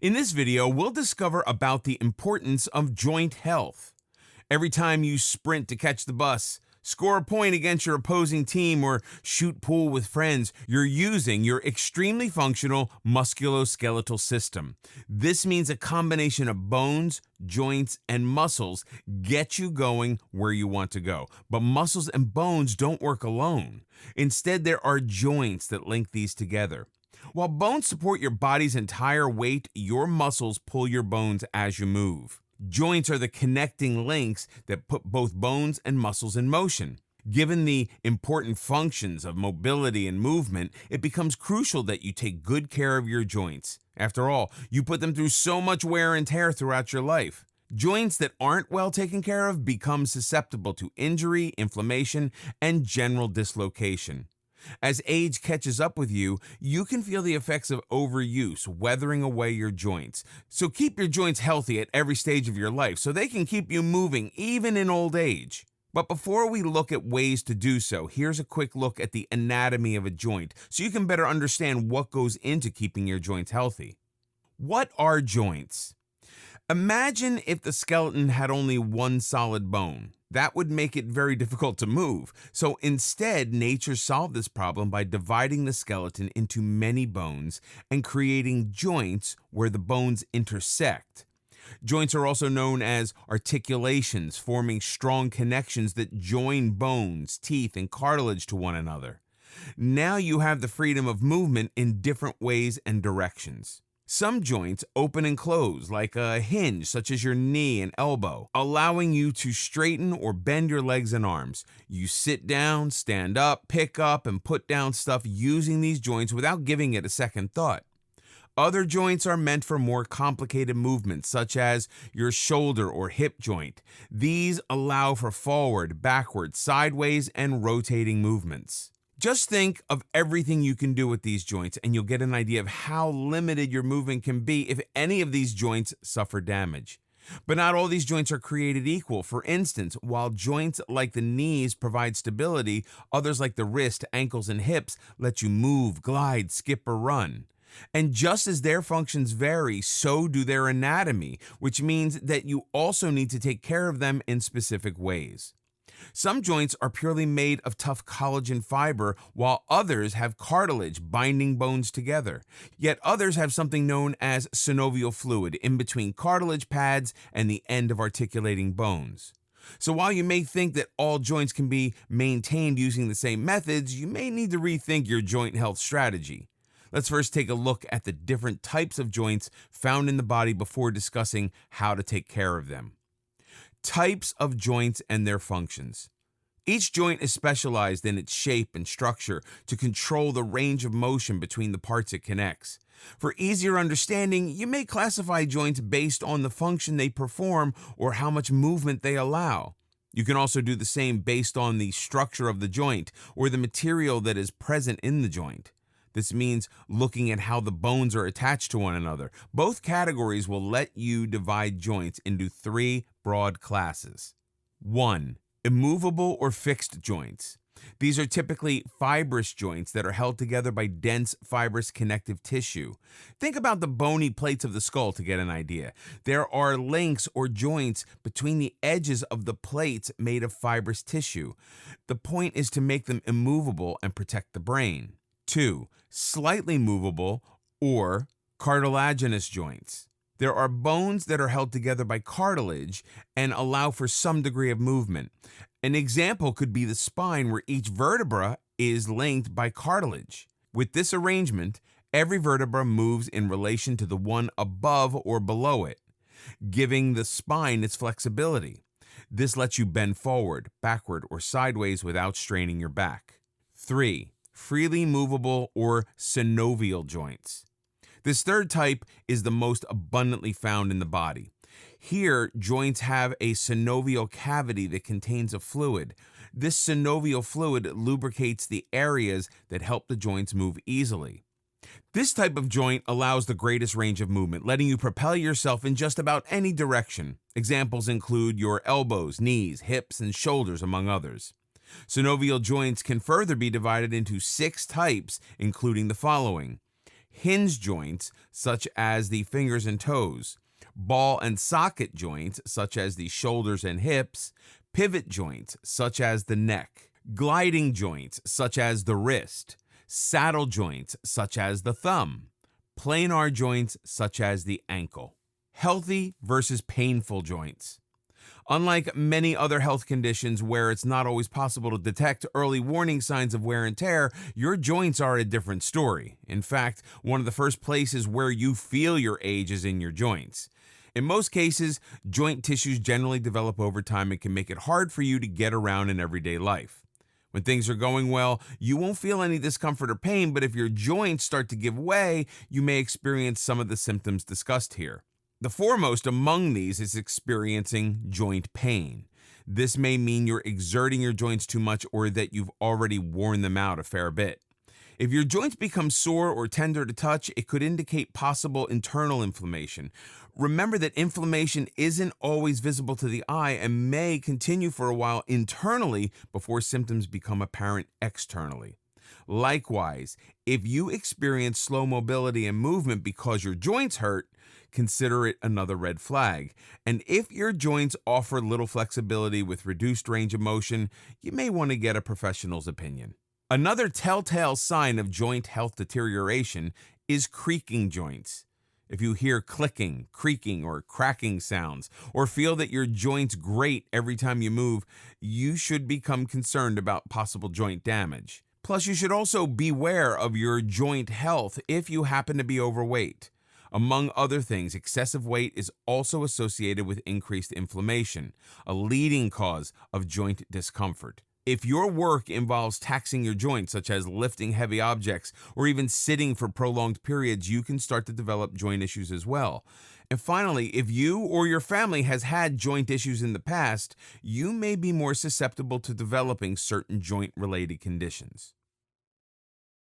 In this video, we'll discover about the importance of joint health. Every time you sprint to catch the bus, score a point against your opposing team, or shoot pool with friends, you're using your extremely functional musculoskeletal system. This means a combination of bones, joints, and muscles get you going where you want to go. But muscles and bones don't work alone. Instead, there are joints that link these together. While bones support your body's entire weight, your muscles pull your bones as you move. Joints are the connecting links that put both bones and muscles in motion. Given the important functions of mobility and movement, it becomes crucial that you take good care of your joints. After all, you put them through so much wear and tear throughout your life. Joints that aren't well taken care of become susceptible to injury, inflammation, and general dislocation. As age catches up with you, you can feel the effects of overuse weathering away your joints. So keep your joints healthy at every stage of your life so they can keep you moving even in old age. But before we look at ways to do so, here's a quick look at the anatomy of a joint so you can better understand what goes into keeping your joints healthy. What are joints? Imagine if the skeleton had only one solid bone. That would make it very difficult to move. So instead, nature solved this problem by dividing the skeleton into many bones and creating joints where the bones intersect. Joints are also known as articulations, forming strong connections that join bones, teeth, and cartilage to one another. Now you have the freedom of movement in different ways and directions. Some joints open and close like a hinge, such as your knee and elbow, allowing you to straighten or bend your legs and arms. You sit down, stand up, pick up, and put down stuff using these joints without giving it a second thought. Other joints are meant for more complicated movements, such as your shoulder or hip joint. These allow for forward, backward, sideways, and rotating movements. Just think of everything you can do with these joints, and you'll get an idea of how limited your movement can be if any of these joints suffer damage. But not all these joints are created equal. For instance, while joints like the knees provide stability, others like the wrist, ankles, and hips let you move, glide, skip, or run. And just as their functions vary, so do their anatomy, which means that you also need to take care of them in specific ways. Some joints are purely made of tough collagen fiber, while others have cartilage binding bones together. Yet others have something known as synovial fluid in between cartilage pads and the end of articulating bones. So while you may think that all joints can be maintained using the same methods, you may need to rethink your joint health strategy. Let's first take a look at the different types of joints found in the body before discussing how to take care of them. Types of joints and their functions. Each joint is specialized in its shape and structure to control the range of motion between the parts it connects. For easier understanding, you may classify joints based on the function they perform or how much movement they allow. You can also do the same based on the structure of the joint or the material that is present in the joint. This means looking at how the bones are attached to one another. Both categories will let you divide joints into three broad classes. 1. Immovable or fixed joints. These are typically fibrous joints that are held together by dense fibrous connective tissue. Think about the bony plates of the skull to get an idea. There are links or joints between the edges of the plates made of fibrous tissue. The point is to make them immovable and protect the brain. 2. Slightly movable or cartilaginous joints. There are bones that are held together by cartilage and allow for some degree of movement. An example could be the spine, where each vertebra is linked by cartilage. With this arrangement, every vertebra moves in relation to the one above or below it, giving the spine its flexibility. This lets you bend forward, backward, or sideways without straining your back. 3. Freely movable or synovial joints. This third type is the most abundantly found in the body. Here, joints have a synovial cavity that contains a fluid. This synovial fluid lubricates the areas that help the joints move easily. This type of joint allows the greatest range of movement, letting you propel yourself in just about any direction. Examples include your elbows, knees, hips, and shoulders, among others. Synovial joints can further be divided into 6 types, including the following: hinge joints, such as the fingers and toes, ball and socket joints, such as the shoulders and hips, pivot joints, such as the neck, gliding joints, such as the wrist, saddle joints, such as the thumb, planar joints, such as the ankle. Healthy versus painful joints. Unlike many other health conditions where it's not always possible to detect early warning signs of wear and tear, your joints are a different story. In fact, one of the first places where you feel your age is in your joints. In most cases, joint tissues generally develop over time and can make it hard for you to get around in everyday life. When things are going well, you won't feel any discomfort or pain, but if your joints start to give way, you may experience some of the symptoms discussed here. The foremost among these is experiencing joint pain. This may mean you're exerting your joints too much or that you've already worn them out a fair bit. If your joints become sore or tender to touch, it could indicate possible internal inflammation. Remember that inflammation isn't always visible to the eye and may continue for a while internally before symptoms become apparent externally. Likewise, if you experience slow mobility and movement because your joints hurt, consider it another red flag. And if your joints offer little flexibility with reduced range of motion, you may want to get a professional's opinion. Another telltale sign of joint health deterioration is creaking joints. If you hear clicking, creaking, or cracking sounds, or feel that your joints grate every time you move, you should become concerned about possible joint damage. Plus, you should also beware of your joint health if you happen to be overweight. Among other things, excessive weight is also associated with increased inflammation, a leading cause of joint discomfort. If your work involves taxing your joints, such as lifting heavy objects or even sitting for prolonged periods, you can start to develop joint issues as well. And finally, if you or your family has had joint issues in the past, you may be more susceptible to developing certain joint-related conditions.